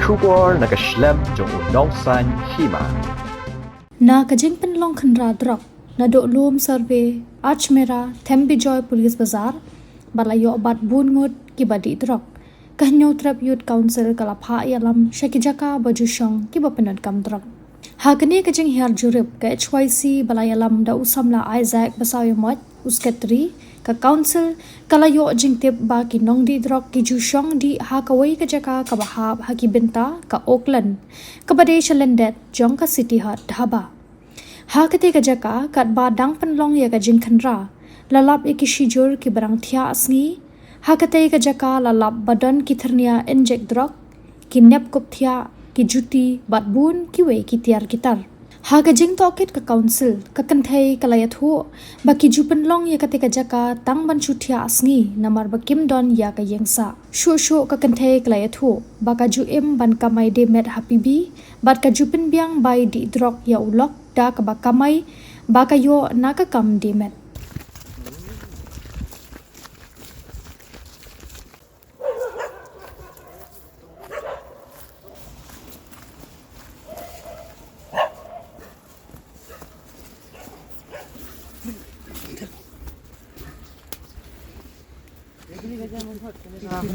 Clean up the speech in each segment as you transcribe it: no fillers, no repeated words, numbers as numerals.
Shubor nakaslem jong unongsan hima. Na kajing penlong khenra drop na do lum survey Ajmera Thembijoy Police Bazar balayo bat bungut ki badi drop kahnyo trap youth council kalapha yalam shakijaka bajushong ki bapenat kam drop hagani kajing hiar jurip ka HYC balayalam da usamla Isaac basawimot usketri ka council kalayo jingtip ba ki nongdi drop ki jushong di hakawai kajaka ka bahab hakibenta ka Auckland ka bade chalendet jong ka City Hut dhaba hakati kajaka kat badang penlong ya kajing khenra lalap ikishijur ki barang thia asngi hakate kajaka lalap badan ki thernia inject drug ki nep kup thia ki juti batbun ki we ki tiar kitar hakajing tokit ka council ka kanthai kalayathu baki ju penlong ya kate kajaka tang ban chu thia asngi namar bakim don ya ka yengsa shu ka kanthai kalayathu baka ju em ban kamai de met happy bi bat ka ju pen biang bai di drug ya ulok da ka bakamai baka yo naka kam di met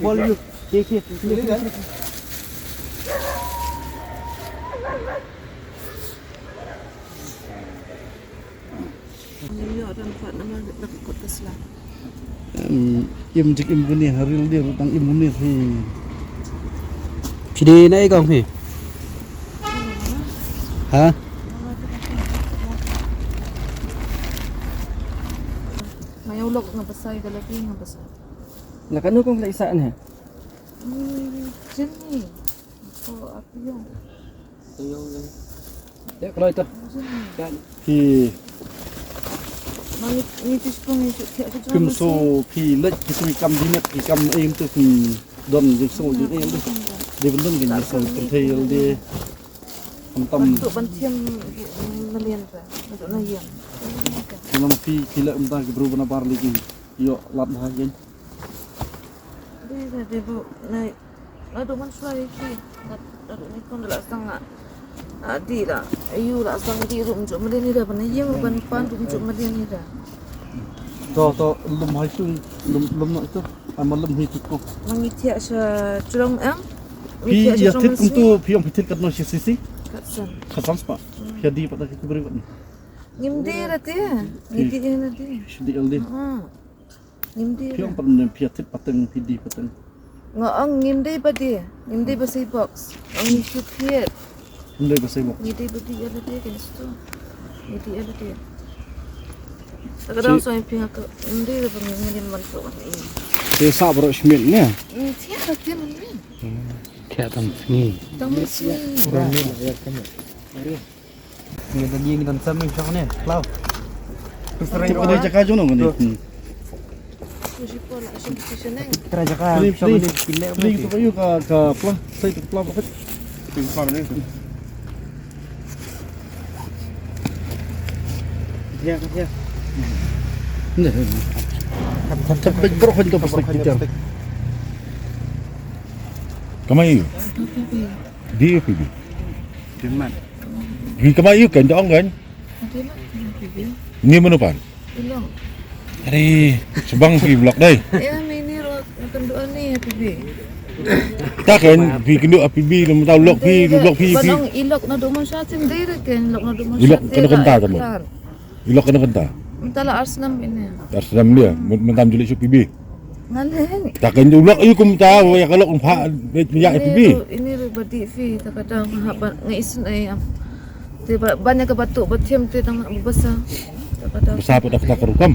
Bol yuk, kiki. Im jik im guni haril dia tentang im guni hi. Pide na ikaw hi. Ha? Mayaw log nga basay galagi nga basay. Nakano kong laisaan ha? Jenny. Oh, apa yung? Ya kalau itu. Hi Ngitis ko ngitis kaya ko kim so pi lek ki kam dimet ki kam em tu ki don je so je em tu. Dia bendung gini so kentai dia. Tam Untuk bantiam malian pa. Untuk na yang. Kalau pi lek entah ki berubah na par lagi. Yo lat ha jen. Dia bu naik. Aduh man suai ki. Aduh ni kon dak setengah. Adi lah, ayu lah asal di rum cuk melian ni dah, mana yang ban pan rum cuk melian ni dah. To lum hai tu lum nak tu amal lum hi tu ko. Mangitia sa curang ang. Pi ya tit untuk pi yang pitit kat no sisi Katsan. khasan spa. Jadi pada kita beri kat ni. Ngimde lah dia. Ngimde lah dia. Sidi LD. Ngimde. Pi yang pernah pi tit pateng pidi pateng. Ang ngimde ba dia? Ngimde ba sa box? Ang shoot here. Hindi ba sa'yo mo? Ngimde ba dia lah dia kan situ. Ngimde lah dia. Kadang so yang pihak ngimde lah bang ngimde masuk ni. Dia sabar ismin ni. Tiada dia mana? Kaya tam ni. Tamu sih. Ni tadi kita sama macam ni. Lau. Tip ada jaka jo no ni. Susi pola asyik senang. Kira jaka sama ni pilih. Pilih tu payu ka plah, saya tu plah pakat. Pilih par ni. Ya. Ni. Tapi bro kan tu pasal kita. Kamayu. Dia pergi. Firman. Pergi kamayu kan tak kan? Ada lah. Bibi. Ni mana pan? Belum. Ari, sebang pergi blok dai. Ya, ini rot akan doa ni Bibi. Tak kan pergi kenduk APB lu tahu lok pergi. Banong ilok na duman sa atin dire kan ilok na duman Ilok kena kenta temu. Ilok kena kenta. Mentala Arsenal ini. Tersedam dia, mentam julik su PB. Ngalen. Takkan ulok ayu kum tahu ya kalau kumpa minyak APB. Ini badi fi kadang haban ngaisun ay am. Tiba banyak ke batuk batiam tu tang besar. Kadang. Besar pada kita kerukam.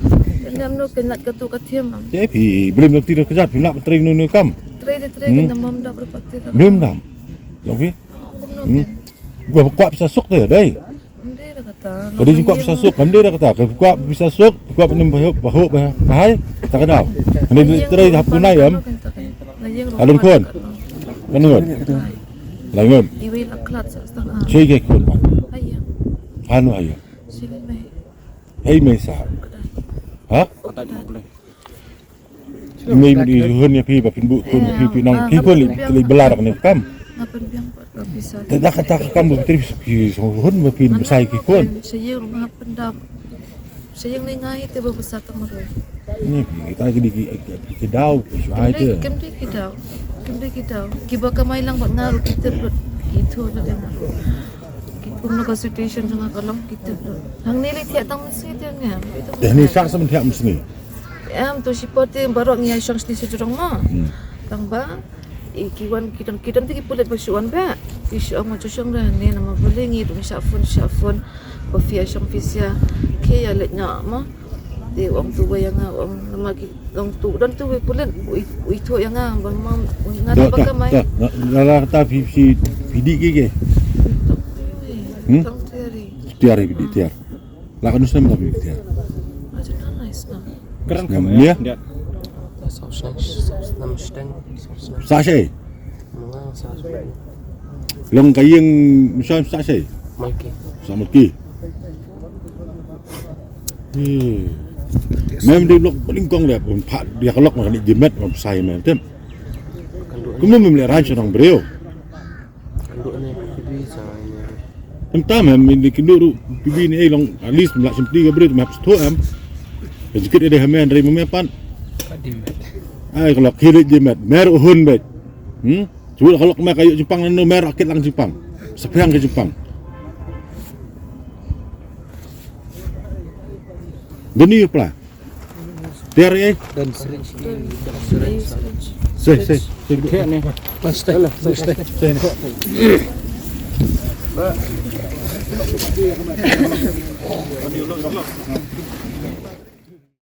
Ini amno kenat ketu katiam am. Ya pi belum nak tidur kejap, nak tering nu kam. Trade kan mam dak berpati. Belum nam. Okey. Gua kuat bisa sok dia dai. Ndira kata. Kalau dia kuat bisa sok, dia dah kata, kuat bisa sok, kuat penim bahai, tak kenal. Ini terai hap tunai am. Alun kon. Kanun. Langun. Iwi laklat sa setengah. Cai ke kon. Ayam. Anu ayo. Sila mai. Hei mesa. Ha? Ini di hun ya pi ba pin bu kun pi nang pi ko li belar kan kam. ngapan biang pat bisa. Tak kata kamu terus pi sohon mapin besai ki kon. Saya ngapan dam. Saya lengai te babasa tamaro. Ni kita di dau suai tu. Kemde kidau. Kiba kamay lang bak ngaru kita blot. Itu na din. Kung naka situation sa kalam kita blot. Hang nili tiya tang mesti dia nga. Dah ni sak sama tiap mesti. Tu sipote baru ngiya syang sti sejurang ma. Tang ba ikiwan kita ti kipulet basuan ba. Isu ang macam dah ni nama belingi tu syafun bafia syang fisia kaya letnya ma. Di orang tua yang orang nama orang tu dan tu pulen itu yang bang mam ngata pakai mai. Dalam kata vidi ke? Tang tiari. Tiar vidi tiar. Lakan usah mengapa tiar. Macam nice na. Keren Ya. Sasai. Long kayeng misal sasai. Sama ki. Mem dia blok paling kong dia pun pak dia kelok makan di jemet mau saya mem tem. Kamu membeli ranch orang beriu. Entah mem ini kindu bibi ni long alis melak sempti ke beriu map sto am. Sedikit ada hamen dari memepan. Ai kalau kiri jemet mer uhun bet. Cuba kalau kemar kayu Jepang nano mer rakit lang Jepang. Sepiang ke Jepang. Beni apa? Tiar eh? Dan syringe. Sei. Kayak nih. Pasti.